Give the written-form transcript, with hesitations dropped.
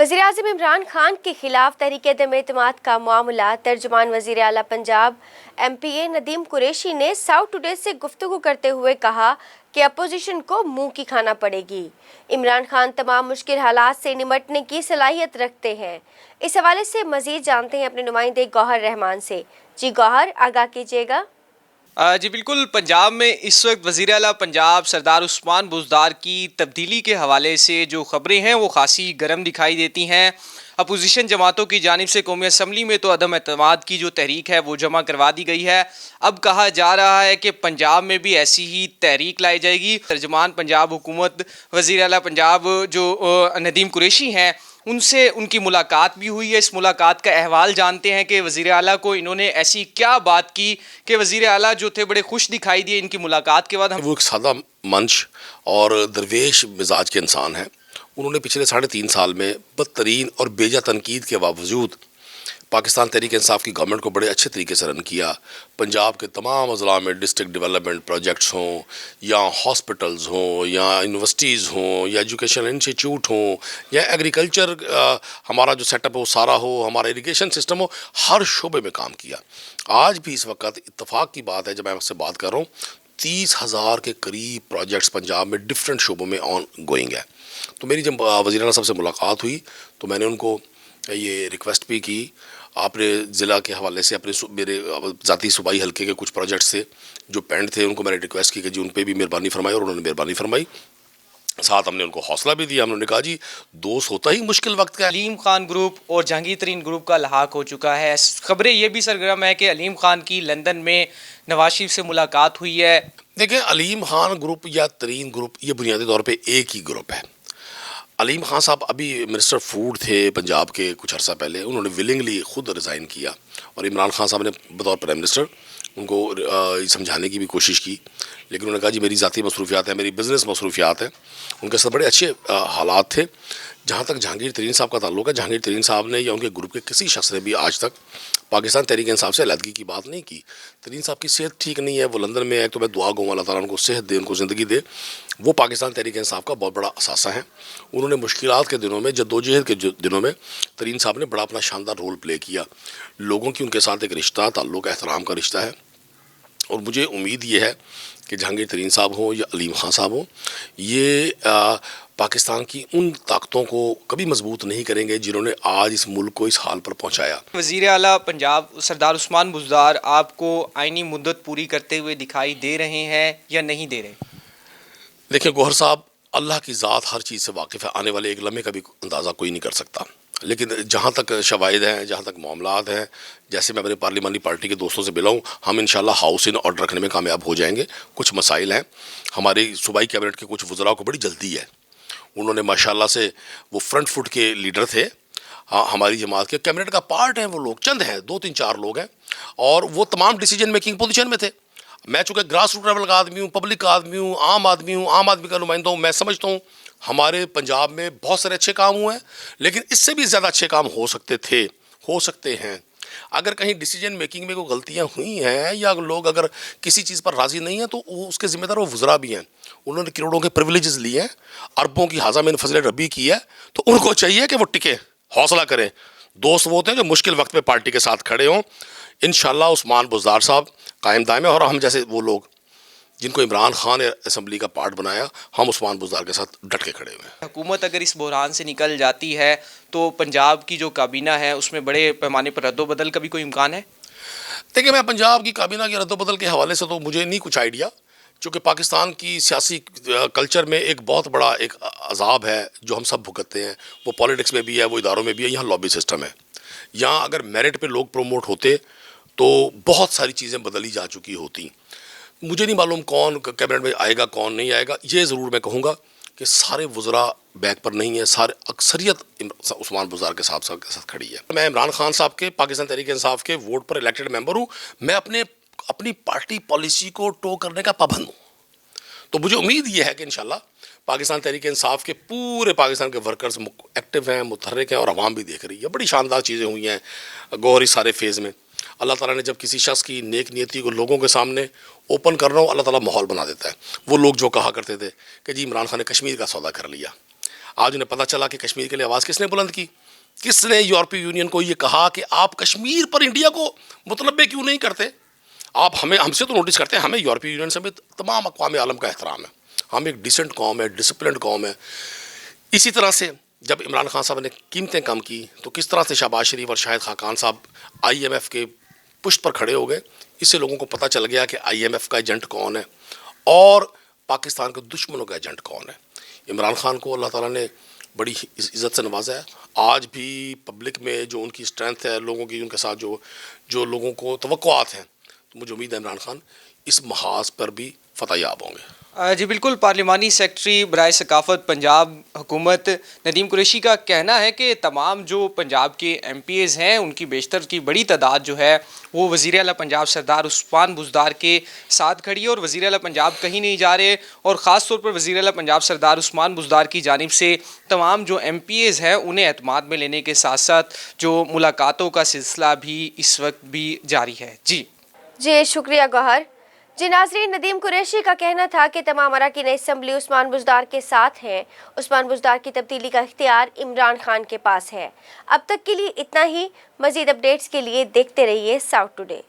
वज़ीर-ए-आज़म इमरान खान के खिलाफ तहरीक-ए-दम एतमाद का मामला। तर्जुमान वज़ीर आला पंजाब MPA नदीम कुरैशी ने साउथ टुडे से गुफ्तगू करते हुए कहा कि अपोजिशन को मुंह की खाना पड़ेगी। इमरान खान तमाम मुश्किल हालात से निमटने की सलाहियत रखते हैं। इस हवाले से मज़ीद जानते हैं अपने नुमाइंदे गौहर रहमान से। जी गौहर, आगाह कीजिएगा। जी बिल्कुल, पंजाब में इस वक्त वज़ीर आला पंजाब सरदार उस्मान बुज़दार की तब्दीली के हवाले से जो ख़बरें हैं वो खासी गर्म दिखाई देती हैं। अपोजिशन जमातों की जानिब से कौमी असम्बली में तो अदम एतमाद की जो तहरीक है वो जमा करवा दी गई है। अब कहा जा रहा है कि पंजाब में भी ऐसी ही तहरीक लाई जाएगी। तर्जुमान पंजाब हुकूमत वज़ीर आला पंजाब जो नदीम कुरैशी हैं उनसे उनकी मुलाकात भी हुई है। इस मुलाकात का अहवाल जानते हैं कि वज़ीर आला को इन्होंने ऐसी क्या बात की कि वज़ीर आला जो थे बड़े खुश दिखाई दिए इनकी मुलाकात के बाद। वो एक सादा मंच और दरवेश मिजाज के इंसान हैं। उन्होंने पिछले 3.5 साल में बदतरीन और बेजा तनकीद के बावजूद पाकिस्तान तहरीक इंसाफ की गवर्नमेंट को बड़े अच्छे तरीके से रन किया। पंजाब के तमाम अज़ला में डिस्ट्रिक्ट डेवलपमेंट प्रोजेक्ट्स हों या हॉस्पिटल्स हों या यूनिवर्सिटीज़ हों या एजुकेशन इंस्टीट्यूट हों या एग्रीकल्चर हमारा जो सेटअप हो सारा हो, हमारा इरिगेशन सिस्टम हो, हर शोबे में काम किया। आज भी इस वक्त इत्तफाक की बात है, जब मैं आपसे बात कर रहा हूँ, 30,000 के करीब प्रोजेक्ट्स पंजाब में डिफरेंट शोबों में ऑन गोइंग है। तो मेरी जब वज़ीर आला साहब से मुलाकात हुई तो मैंने उनको ये रिक्वेस्ट भी की, आपने ज़िला के हवाले से अपने मेरे ज़ाती सूबाई हल्के के कुछ प्रोजेक्ट्स थे जो पेंड थे, उनको मैंने रिक्वेस्ट की कि जी उन पर भी मेहरबानी फरमाई, और उन्होंने मेहरबानी फरमाई। साथ हमने उनको हौसला भी दिया। हमने कहा जी दोस्त होता ही मुश्किल वक्त का। अलीम खान ग्रुप और जहांगीर तरीन ग्रुप का लहाक हो चुका है। खबरें ये भी सरगर्म है कि अलीम खान की लंदन में नवाज शरीफ से मुलाकात हुई है। देखें, अलीम खान ग्रुप या तरीन ग्रुप ये बुनियादी तौर पर एक ही ग्रुप है। अलीम खान साहब अभी मिनिस्टर फूड थे पंजाब के कुछ अर्सा पहले, उन्होंने विलिंगली खुद रिज़ाइन किया और इमरान खान साहब ने बतौर प्राइम मिनिस्टर उनको समझाने की भी कोशिश की, लेकिन उन्होंने कहा जी मेरी ज़ाती मसरूफियात है, मेरी बिज़नेस मसरूफियात है। उनके साथ बड़े अच्छे हालात थे। जहाँ तक जहांगीर तरीन साहब का ताल्लुक है, जहांगीर तरीन साहब ने या उनके ग्रुप के किसी शख्स ने भी आज तक पाकिस्तान तहरीक इंसाफ से अलहदगी की बात नहीं की। तरीन साहब की सेहत ठीक नहीं है, वो लंदन में है, तो मैं दुआ गूँ अल्लाह ताला उनको सेहत दे, उनको ज़िंदगी दे। वो पाकिस्तान तहरीक इंसाफ का बहुत बड़ा असासा है। उन्होंने मुश्किलात के दिनों में, जद्दोजहद के दिनों में तरीन साहब ने बड़ा अपना शानदार रोल प्ले किया। लोगों की उनके साथ एक रिश्ता, ताल्लुक, एहतराम का रिश्ता है, और मुझे उम्मीद ये है कि जहांगीर तरीन साहब हो या अलीम खान साहब हो, ये पाकिस्तान की उन ताकतों को कभी मजबूत नहीं करेंगे जिन्होंने आज इस मुल्क को इस हाल पर पहुंचाया। वज़ीर आला पंजाब सरदार उस्मान बुज़दार आपको आइनी मुद्दत पूरी करते हुए दिखाई दे रहे हैं या नहीं दे रहे? देखिए गौहर साहब, अल्लाह की ज़ात हर चीज़ से वाकिफ़ है। आने वाले एक लम्हे का भी अंदाज़ा कोई नहीं कर सकता, लेकिन जहाँ तक शवाहिद हैं, जहाँ तक मामलात हैं, जैसे मैं अपने पार्लिमानी पार्टी के दोस्तों से मिला हूँ, हम इंशाल्लाह हाउस इन ऑर्डर रखने में कामयाब हो जाएंगे। कुछ मसाइल हैं, हमारी सूबाई कैबिनेट के कुछ वज़रा को बड़ी जल्दी है। उन्होंने माशाल्लाह से वो फ्रंट फुट के लीडर थे। हाँ, हमारी जमात के कैबिनेट का पार्ट हैं वो लोग, चंद हैं, 2-3-4 लोग हैं, और वो तमाम डिसीजन मेकिंग पोजीशन में थे। मैं चूँकि ग्रास रूट लेवल का आदमी हूँ, पब्लिक का आदमी हूँ, आम आदमी का नुमाइंदा हूँ, मैं समझता हूँ हमारे पंजाब में बहुत सारे अच्छे काम हुए हैं, लेकिन इससे भी ज़्यादा अच्छे काम हो सकते हैं। अगर कहीं डिसीजन मेकिंग में कोई गलतियां हुई हैं या लोग अगर किसी चीज़ पर राज़ी नहीं हैं, तो उसके ज़िम्मेदार वो वज़रा भी हैं। उन्होंने करोड़ों के प्रिविलेजेस लिए हैं, अरबों की हाजा में फजल रबी की है, तो उनको चाहिए कि वो टिके, हौसला करें। दोस्त वो होते हैं जो मुश्किल वक्त में पार्टी के साथ खड़े हों। इंशाल्लाह उस्मान बुज़दार साहब कायम दायम है, और हम जैसे वो लोग जिनको इमरान खान ने असम्बली का पार्ट बनाया, हम उस्मान बुज़दार के साथ डट के खड़े हुए हैं। हुकूमत अगर इस बहरान से निकल जाती है तो पंजाब की जो काबीना है उसमें बड़े पैमाने पर रद्दोबदल का भी कोई इम्कान है? देखिए, मैं पंजाब की काबीना के रद्दोबदल के हवाले से तो मुझे नहीं कुछ आइडिया, चूँकि पाकिस्तान की सियासी कल्चर में एक बहुत बड़ा एक अजाब है जो हम सब भुगतते हैं। वो पॉलिटिक्स में भी है, वो इदारों में भी है। यहाँ लॉबी सिस्टम है। यहाँ अगर मेरिट पे लोग प्रोमोट होते तो बहुत सारी चीज़ें बदली जा चुकी होती। मुझे नहीं मालूम कौन कैबिनेट में आएगा, कौन नहीं आएगा। ये ज़रूर मैं कहूँगा कि सारे वज़रा बैक पर नहीं है, सारे अक्सरियत उस्मान बुज़दार के साथ खड़ी है। मैं इमरान खान साहब के पाकिस्तान तहरीक इंसाफ के वोट पर इलेक्टेड मेंबर हूँ। मैं अपनी पार्टी पॉलिसी को टो करने का पाबंद हूँ। तो मुझे उम्मीद ये है कि इंशाल्लाह पाकिस्तान तहरीक इंसाफ के पूरे पाकिस्तान के वर्कर्स एक्टिव हैं, मुतहर्रिक हैं, और आवाम भी देख रही है। बड़ी शानदार चीज़ें हुई हैं गौर इस सारे फेज़ में। अल्लाह ताला ने जब किसी शख्स की नेक नीयती को लोगों के सामने ओपन करना हो, अल्लाह ताला माहौल बना देता है। वो लोग जो कहा करते थे कि जी इमरान खान ने कश्मीर का सौदा कर लिया, آج انہیں پتہ چلا کہ کشمیر کے لیے آواز کس نے بلند کی، کس نے یورپی یونین کو یہ کہا کہ آپ کشمیر پر انڈیا کو متنبع کیوں نہیں کرتے. آپ ہم سے تو نوٹس کرتے ہیں، ہمیں یورپی یونین سے بھی تمام اقوام عالم کا احترام ہے. ہم ایک ڈیسنٹ قوم ہے، ڈسپلنڈ قوم ہے. اسی طرح سے جب عمران خان صاحب نے قیمتیں کم کی تو کس طرح سے شہباز شریف اور شاہد خاقان صاحب IMF کے پشت پر کھڑے ہو گئے. اس سے لوگوں کو پتہ چل گیا کہ IMF کا ایجنٹ کون ہے اور پاکستان کے دشمنوں کا ایجنٹ کون ہے. عمران خان کو اللہ تعالیٰ نے بڑی عزت سے نوازا ہے. آج بھی پبلک میں جو ان کی اسٹرینتھ ہے، لوگوں کی ان کے ساتھ جو لوگوں کو توقعات ہیں، تو مجھے امید ہے عمران خان اس محاذ پر بھی فتح یاب ہوں گے. جی بالکل. پارلیمانی سیکرٹری برائے ثقافت پنجاب حکومت ندیم قریشی کا کہنا ہے کہ تمام جو پنجاب کے MPAs ہیں ان کی بیشتر کی بڑی تعداد جو ہے وہ وزیر اعلیٰ پنجاب سردار عثمان بزدار کے ساتھ کھڑی ہے اور وزیر اعلیٰ پنجاب کہیں نہیں جا رہے. اور خاص طور پر وزیر اعلیٰ پنجاب سردار عثمان بزدار کی جانب سے تمام جو MPAs ہیں انہیں اعتماد میں لینے کے ساتھ ساتھ جو ملاقاتوں کا سلسلہ بھی اس وقت بھی جاری ہے. جی شکریہ گوہر. جی ناظرین، ندیم قریشی کا کہنا تھا کہ تمام اراکین اسمبلی عثمان بزدار کے ساتھ ہیں. عثمان بزدار کی تبدیلی کا اختیار عمران خان کے پاس ہے. اب تک کے لیے اتنا ہی. مزید اپڈیٹس کے لیے دیکھتے رہیے ساؤتھ ٹوڈے.